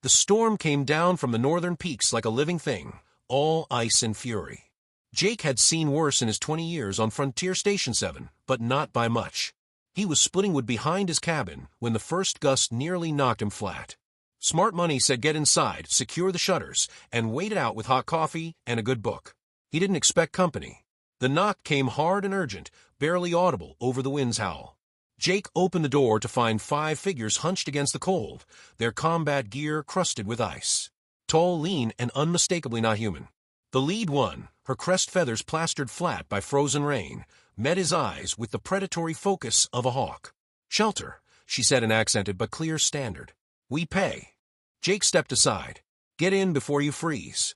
The storm came down from the northern peaks like a living thing, all ice and fury. Jake had seen worse in his 20 years on Frontier Station 7, but not by much. He was splitting wood behind his cabin when the first gust nearly knocked him flat. Smart Money said get inside, secure the shutters, and wait it out with hot coffee and a good book. He didn't expect company. The knock came hard and urgent, barely audible over the wind's howl. Jake opened the door to find 5 figures hunched against the cold, their combat gear crusted with ice. Tall, lean, and unmistakably not human. The lead one, her crest feathers plastered flat by frozen rain, met his eyes with the predatory focus of a hawk. "Shelter," she said in accented but clear standard. "We pay." Jake stepped aside. "Get in before you freeze."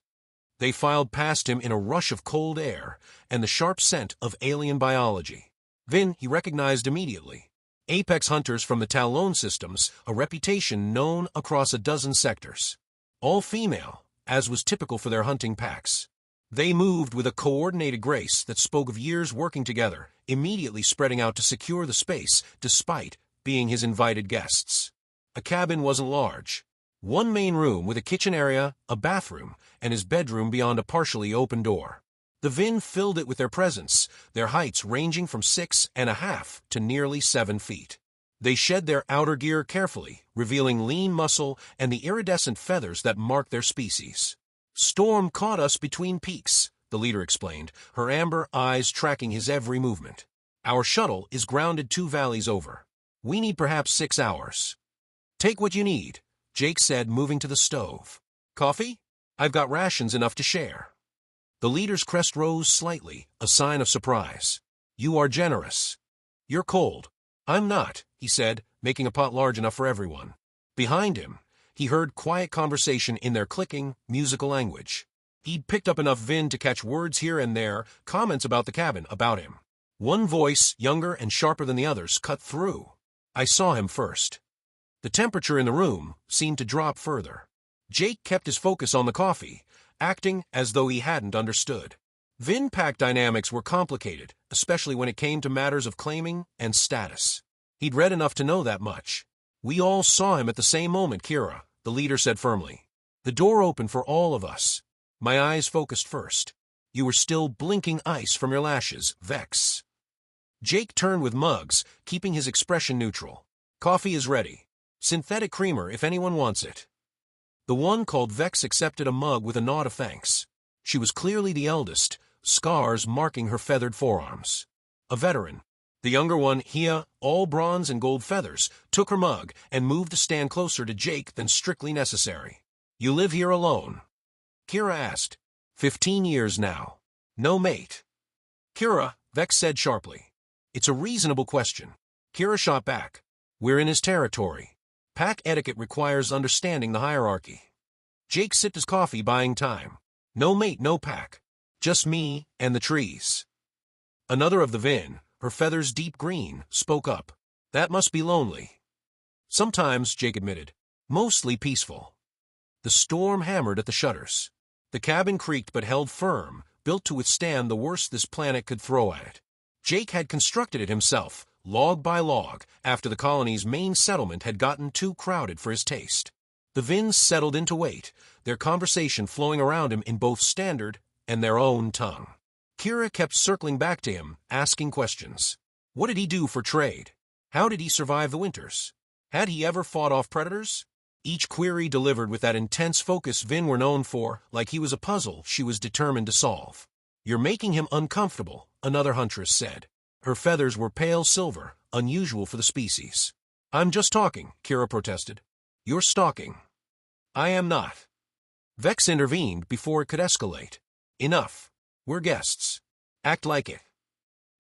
They filed past him in a rush of cold air and the sharp scent of alien biology. Vin he recognized immediately. Apex hunters from the Talon systems, a reputation known across a dozen sectors. All female, as was typical for their hunting packs. They moved with a coordinated grace that spoke of years working together, immediately spreading out to secure the space, despite being his invited guests. A cabin wasn't large. One main room with a kitchen area, a bathroom, and his bedroom beyond a partially open door. The Vin filled it with their presence, their heights ranging from 6.5 to nearly 7 feet. They shed their outer gear carefully, revealing lean muscle and the iridescent feathers that marked their species. "Storm caught us between peaks," the leader explained, her amber eyes tracking his every movement. "Our shuttle is grounded 2 valleys over. We need perhaps 6 hours." "Take what you need," Jake said, moving to the stove. "Coffee? I've got rations enough to share." The leader's crest rose slightly, a sign of surprise. "You are generous." "You're cold." "I'm not," he said, making a pot large enough for everyone. Behind him, he heard quiet conversation in their clicking, musical language. He'd picked up enough Vin to catch words here and there, comments about the cabin, about him. One voice, younger and sharper than the others, cut through. "I saw him first." The temperature in the room seemed to drop further. Jake kept his focus on the coffee, acting as though he hadn't understood. Vin pack dynamics were complicated, especially when it came to matters of claiming and status. He'd read enough to know that much. "We all saw him at the same moment, Kira," the leader said firmly. "The door opened for all of us." My eyes focused first. "You were still blinking ice from your lashes, Vex." Jake turned with Muggs, keeping his expression neutral. "Coffee is ready. Synthetic creamer if anyone wants it." The one called Vex accepted a mug with a nod of thanks. She was clearly the eldest, scars marking her feathered forearms. A veteran. The younger one, Hia, all bronze and gold feathers, took her mug and moved to stand closer to Jake than strictly necessary. "You live here alone?" Kira asked. 15 years now. "No mate?" "Kira," Vex said sharply. "It's a reasonable question." Kira shot back. "We're in his territory. Pack etiquette requires understanding the hierarchy." Jake sipped his coffee, buying time. "No mate, no pack. Just me and the trees." Another of the Vin, her feathers deep green, spoke up. "That must be lonely." "Sometimes," Jake admitted. "Mostly peaceful." The storm hammered at the shutters. The cabin creaked but held firm, built to withstand the worst this planet could throw at it. Jake had constructed it himself, log by log, after the colony's main settlement had gotten too crowded for his taste. The Vins settled into wait, their conversation flowing around him in both standard and their own tongue. Kira kept circling back to him, asking questions. What did he do for trade? How did he survive the winters? Had he ever fought off predators? Each query delivered with that intense focus Vin were known for, like he was a puzzle she was determined to solve. "You're making him uncomfortable," another huntress said. Her feathers were pale silver, unusual for the species. "I'm just talking," Kira protested. "You're stalking." "I am not." Vex intervened before it could escalate. "Enough. We're guests. Act like it."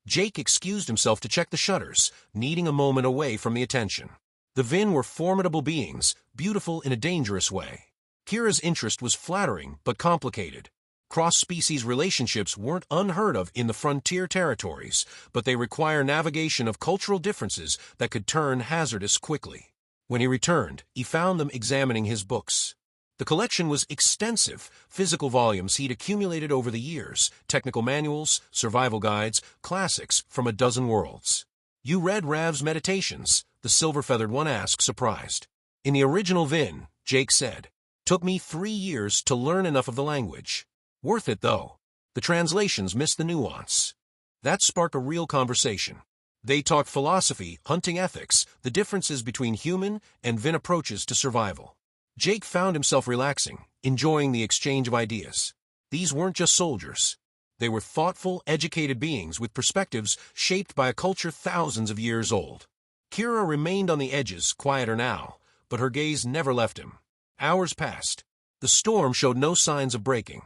Jake excused himself to check the shutters, needing a moment away from the attention. The Vin were formidable beings, beautiful in a dangerous way. Kira's interest was flattering but complicated. Cross-species relationships weren't unheard of in the frontier territories, but they require navigation of cultural differences that could turn hazardous quickly. When he returned, he found them examining his books. The collection was extensive, physical volumes he'd accumulated over the years, technical manuals, survival guides, classics from a dozen worlds. "You read Rav's Meditations?" the silver-feathered one asked, surprised. "In the original Vin," Jake said. Took me 3 years to learn enough of the language. Worth it, though. The translations missed the nuance. That sparked a real conversation. They talked philosophy, hunting ethics, the differences between human and Vin approaches to survival. Jake found himself relaxing, enjoying the exchange of ideas. These weren't just soldiers. They were thoughtful, educated beings with perspectives shaped by a culture thousands of years old. Kira remained on the edges, quieter now, but her gaze never left him. Hours passed. The storm showed no signs of breaking.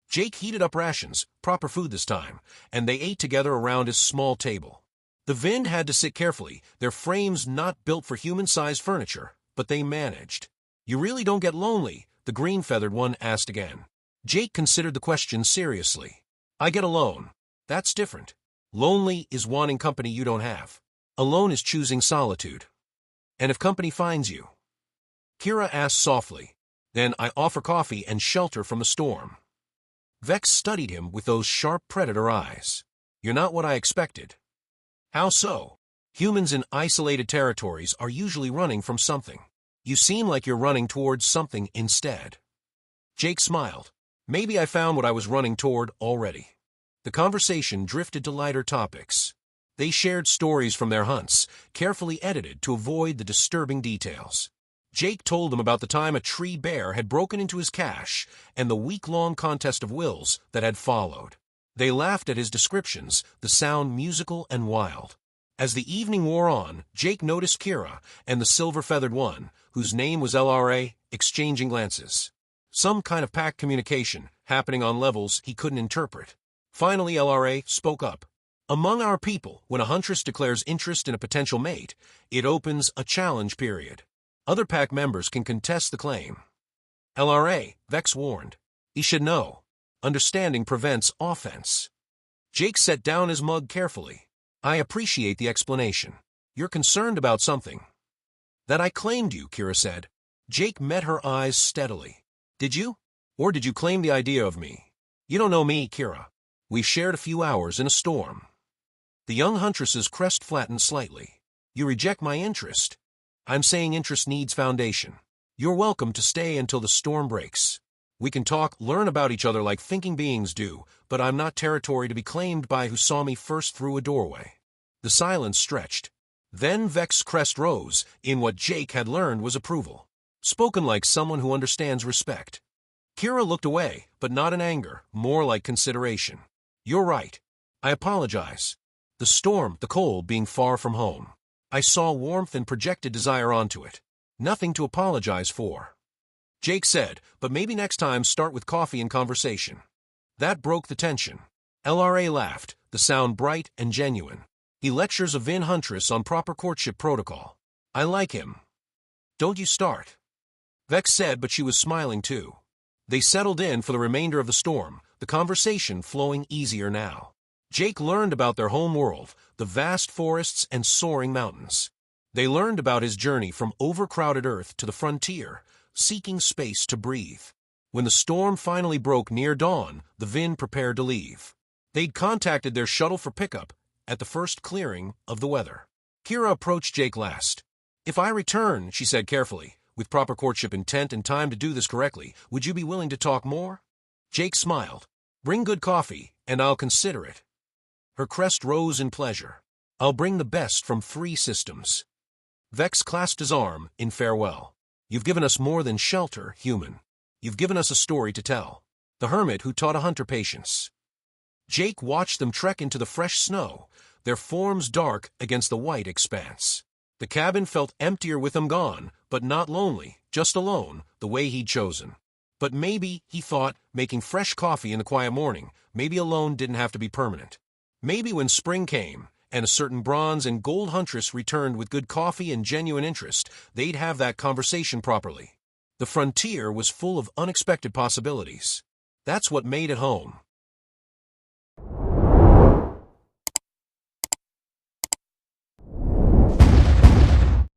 Jake heated up rations, proper food this time, and they ate together around his small table. The Vin had to sit carefully, their frames not built for human-sized furniture, but they managed. "You really don't get lonely?" the green-feathered one asked again. Jake considered the question seriously. "I get alone. That's different. Lonely is wanting company you don't have. Alone is choosing solitude. And if company finds you?" Kira asked softly. "Then I offer coffee and shelter from the storm." Vex studied him with those sharp predator eyes. "You're not what I expected." "How so?" "Humans in isolated territories are usually running from something. You seem like you're running towards something instead." Jake smiled. "Maybe I found what I was running toward already." The conversation drifted to lighter topics. They shared stories from their hunts, carefully edited to avoid the disturbing details. Jake told them about the time a tree bear had broken into his cache and the week-long contest of wills that had followed. They laughed at his descriptions, the sound musical and wild. As the evening wore on, Jake noticed Kira and the silver-feathered one, whose name was LRA, exchanging glances. Some kind of pack communication, happening on levels he couldn't interpret. Finally, LRA spoke up. "Among our people, when a huntress declares interest in a potential mate, it opens a challenge period. Other pack members can contest the claim." "LRA," Vex warned. "He should know. Understanding prevents offense." Jake set down his mug carefully. "I appreciate the explanation. You're concerned about something." "That I claimed you," Kira said. Jake met her eyes steadily. "Did you? Or did you claim the idea of me?" "You don't know me, Kira. We shared a few hours in a storm." The young huntress's crest flattened slightly. "You reject my interest." "I'm saying interest needs foundation. You're welcome to stay until the storm breaks. We can talk, learn about each other like thinking beings do, but I'm not territory to be claimed by who saw me first through a doorway." The silence stretched. Then Vex's crest rose, in what Jake had learned was approval. Spoken like someone who understands respect. Kira looked away, but not in anger, more like consideration. "You're right. I apologize. The storm, the cold, being far from home. I saw warmth and projected desire onto it. Nothing to apologize for." Jake said, "But maybe next time start with coffee and conversation." That broke the tension. LRA laughed, the sound bright and genuine. "He lectures a Vin Huntress on proper courtship protocol. I like him. Don't you start." Vex said, but she was smiling too. They settled in for the remainder of the storm, the conversation flowing easier now. Jake learned about their home world, the vast forests and soaring mountains. They learned about his journey from overcrowded Earth to the frontier, seeking space to breathe. When the storm finally broke near dawn, the Vin prepared to leave. They'd contacted their shuttle for pickup at the first clearing of the weather. Kira approached Jake last. "If I return," she said carefully, "with proper courtship intent and time to do this correctly, would you be willing to talk more?" Jake smiled. "Bring good coffee, and I'll consider it." Her crest rose in pleasure. "I'll bring the best from 3 systems." Vex clasped his arm in farewell. "You've given us more than shelter, human. You've given us a story to tell. The hermit who taught a hunter patience." Jake watched them trek into the fresh snow, their forms dark against the white expanse. The cabin felt emptier with them gone, but not lonely, just alone, the way he'd chosen. But maybe, he thought, making fresh coffee in the quiet morning, maybe alone didn't have to be permanent. Maybe when spring came, and a certain bronze and gold huntress returned with good coffee and genuine interest, they'd have that conversation properly. The frontier was full of unexpected possibilities. That's what made it home.